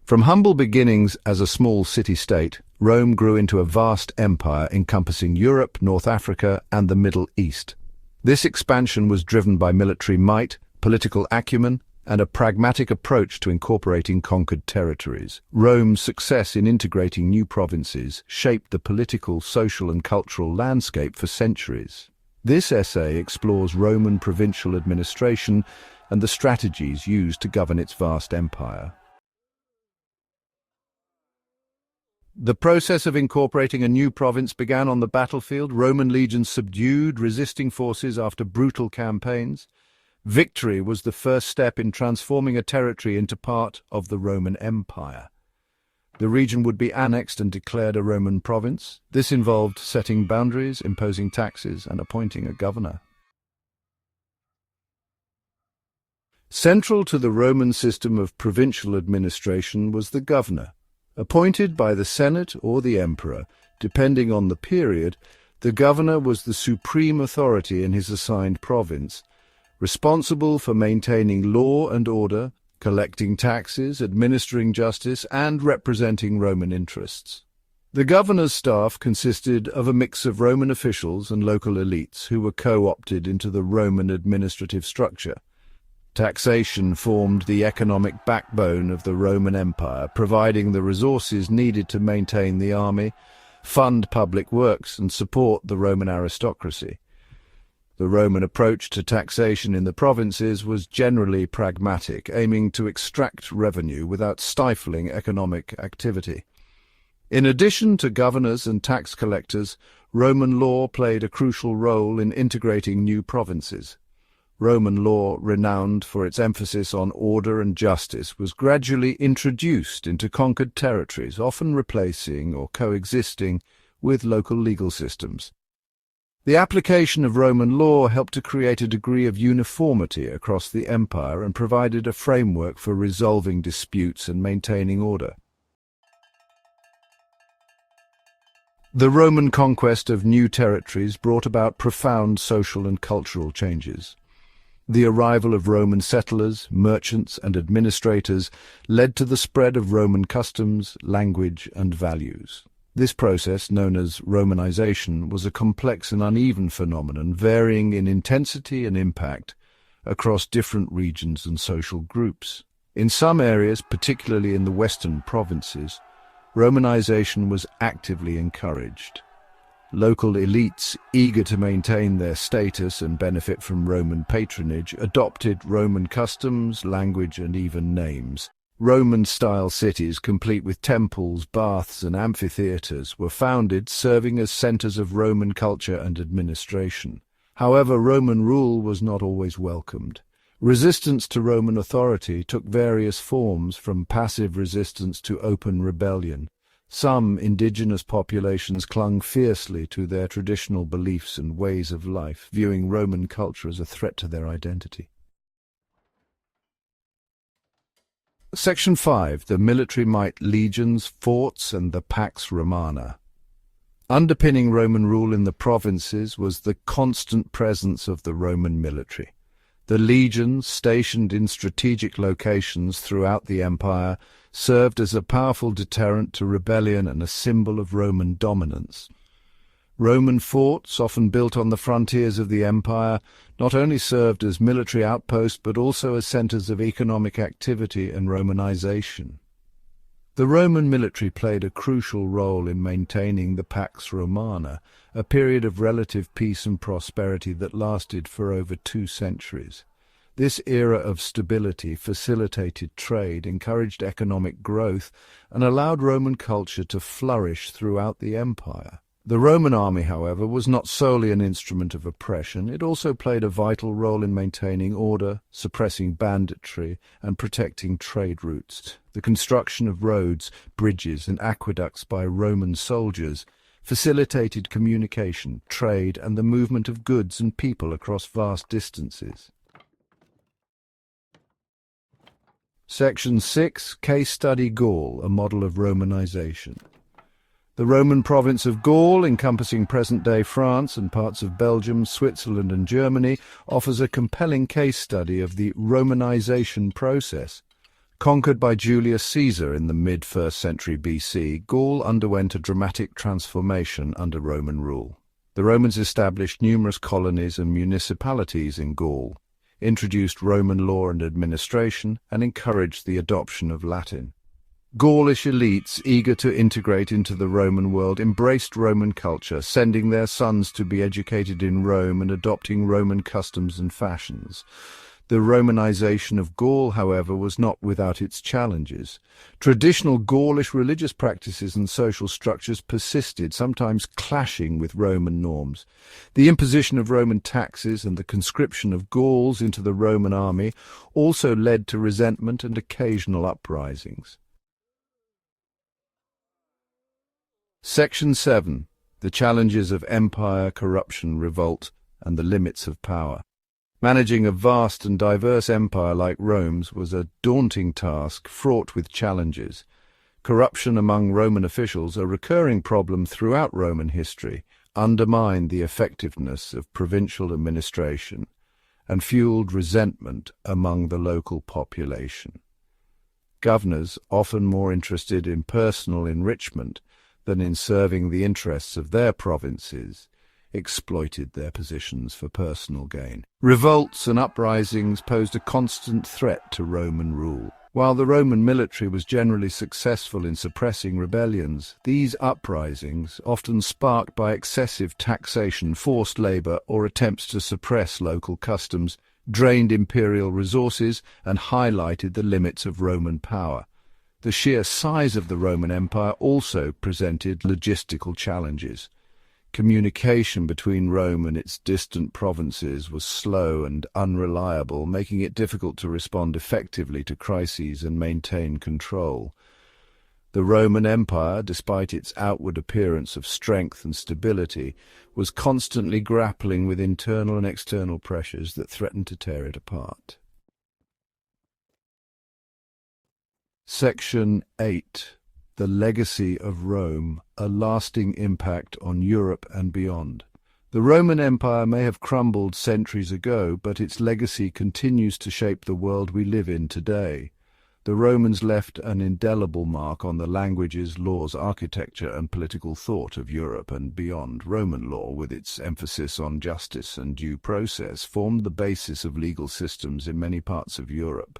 From humble beginnings as a small city-state, Rome grew into a vast empire encompassing Europe, North Africa, and the Middle East. This expansion was driven by military might, political acumen, and a pragmatic approach to incorporating conquered territories. Rome's success in integrating new provinces shaped the political, social, and cultural landscape for centuries. This essay explores Roman provincial administration and the strategies used to govern its vast empire. The process of incorporating a new province began on the battlefield. Roman legions subdued resisting forces after brutal campaigns. Victory was the first step in transforming a territory into part of the Roman Empire. The region would be annexed and declared a Roman province. This involved setting boundaries, imposing taxes, and appointing a governor. Central to the Roman system of provincial administration was the governor. Appointed by the Senate or the emperor, depending on the period, the governor was the supreme authority in his assigned province, responsible for maintaining law and order, collecting taxes, administering justice, and representing Roman interests. The governor's staff consisted of a mix of Roman officials and local elites who were co-opted into the Roman administrative structure. Taxation formed the economic backbone of the Roman Empire, providing the resources needed to maintain the army, fund public works, and support the Roman aristocracy. The Roman approach to taxation in the provinces was generally pragmatic, aiming to extract revenue without stifling economic activity. In addition to governors and tax collectors, Roman law played a crucial role in integrating new provinces. Roman law, renowned for its emphasis on order and justice, was gradually introduced into conquered territories, often replacing or coexisting with local legal systems. The application of Roman law helped to create a degree of uniformity across the empire and provided a framework for resolving disputes and maintaining order. The Roman conquest of new territories brought about profound social and cultural changes. The arrival of Roman settlers, merchants, and administrators led to the spread of Roman customs, language, and values. This process, known as Romanization, was a complex and uneven phenomenon, varying in intensity and impact across different regions and social groups. In some areas, particularly in the western provinces, Romanization was actively encouraged. Local elites, eager to maintain their status and benefit from Roman patronage, adopted Roman customs, language, and even names. Roman-style cities, complete with temples, baths, and amphitheaters, were founded, serving as centers of Roman culture and administration. However, Roman rule was not always welcomed. Resistance to Roman authority took various forms, from passive resistance to open rebellion. Some indigenous populations clung fiercely to their traditional beliefs and ways of life, viewing Roman culture as a threat to their identity. Section 5. The military might, legions, forts, and the Pax Romana. Underpinning Roman rule in the provinces was the constant presence of the Roman military. The legions, stationed in strategic locations throughout the empire, served as a powerful deterrent to rebellion and a symbol of Roman dominance. Roman forts, often built on the frontiers of the empire, not only served as military outposts but also as centers of economic activity and Romanization. The Roman military played a crucial role in maintaining the Pax Romana, a period of relative peace and prosperity that lasted for over 2 centuries. This era of stability facilitated trade, encouraged economic growth, and allowed Roman culture to flourish throughout the empire. The Roman army, however, was not solely an instrument of oppression. It also played a vital role in maintaining order, suppressing banditry, and protecting trade routes. The construction of roads, bridges, and aqueducts by Roman soldiers facilitated communication, trade, and the movement of goods and people across vast distances. Section 6. Case Study Gaul, a model of Romanization. The Roman province of Gaul, encompassing present-day France and parts of Belgium, Switzerland, and Germany, offers a compelling case study of the Romanization process. Conquered by Julius Caesar in the mid-1st century BC, Gaul underwent a dramatic transformation under Roman rule. The Romans established numerous colonies and municipalities in Gaul, introduced Roman law and administration, and encouraged the adoption of Latin. Gaulish elites, eager to integrate into the Roman world, embraced Roman culture, sending their sons to be educated in Rome and adopting Roman customs and fashions. The Romanization of Gaul, however, was not without its challenges. Traditional Gaulish religious practices and social structures persisted, sometimes clashing with Roman norms. The imposition of Roman taxes and the conscription of Gauls into the Roman army also led to resentment and occasional uprisings. Section 7. The challenges of empire, corruption, revolt, and the limits of power. Managing a vast and diverse empire like Rome's was a daunting task, fraught with challenges. Corruption among Roman officials, a recurring problem throughout Roman history, undermined the effectiveness of provincial administration and fueled resentment among the local population. Governors, often more interested in personal enrichment than in serving the interests of their provinces, exploited their positions for personal gain. Revolts and uprisings posed a constant threat to Roman rule. While the Roman military was generally successful in suppressing rebellions, these uprisings, often sparked by excessive taxation, forced labor, or attempts to suppress local customs, drained imperial resources and highlighted the limits of Roman power. The sheer size of the Roman Empire also presented logistical challenges. Communication between Rome and its distant provinces was slow and unreliable, making it difficult to respond effectively to crises and maintain control. The Roman Empire, despite its outward appearance of strength and stability, was constantly grappling with internal and external pressures that threatened to tear it apart. Section 8. The legacy of Rome, a lasting impact on Europe and beyond. The Roman Empire may have crumbled centuries ago, but its legacy continues to shape the world we live in today. The Romans left an indelible mark on the languages, laws, architecture, and political thought of Europe and beyond. Roman law, with its emphasis on justice and due process, formed the basis of legal systems in many parts of Europe.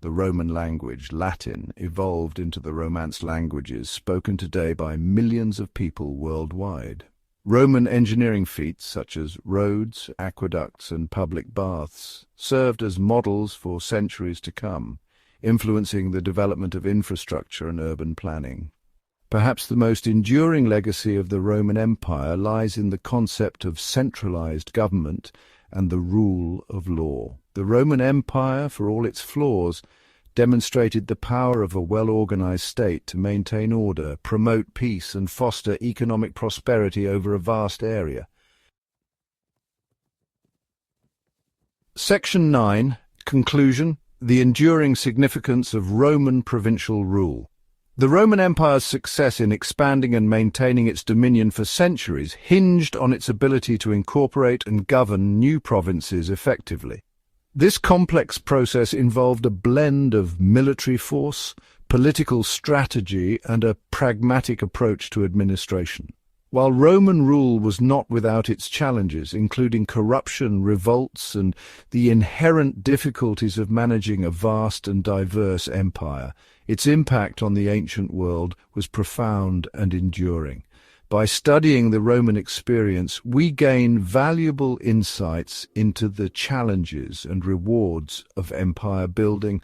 The Roman language, Latin, evolved into the Romance languages spoken today by millions of people worldwide. Roman engineering feats such as roads, aqueducts, and public baths served as models for centuries to come, influencing the development of infrastructure and urban planning. Perhaps the most enduring legacy of the Roman Empire lies in the concept of centralized government and the rule of law. The Roman Empire, for all its flaws, demonstrated the power of a well-organized state to maintain order, promote peace, and foster economic prosperity over a vast area. Section 9. Conclusion. The enduring significance of Roman provincial rule. The Roman Empire's success in expanding and maintaining its dominion for centuries hinged on its ability to incorporate and govern new provinces effectively. This complex process involved a blend of military force, political strategy, and a pragmatic approach to administration. While Roman rule was not without its challenges, including corruption, revolts, and the inherent difficulties of managing a vast and diverse empire, its impact on the ancient world was profound and enduring. By studying the Roman experience, we gain valuable insights into the challenges and rewards of empire building,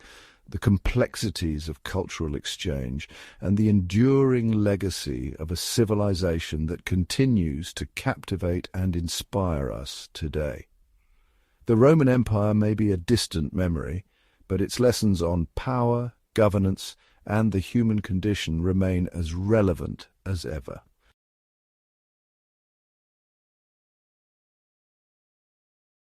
the complexities of cultural exchange, and the enduring legacy of a civilization that continues to captivate and inspire us today. The Roman Empire may be a distant memory, but its lessons on power, governance, and the human condition remain as relevant as ever.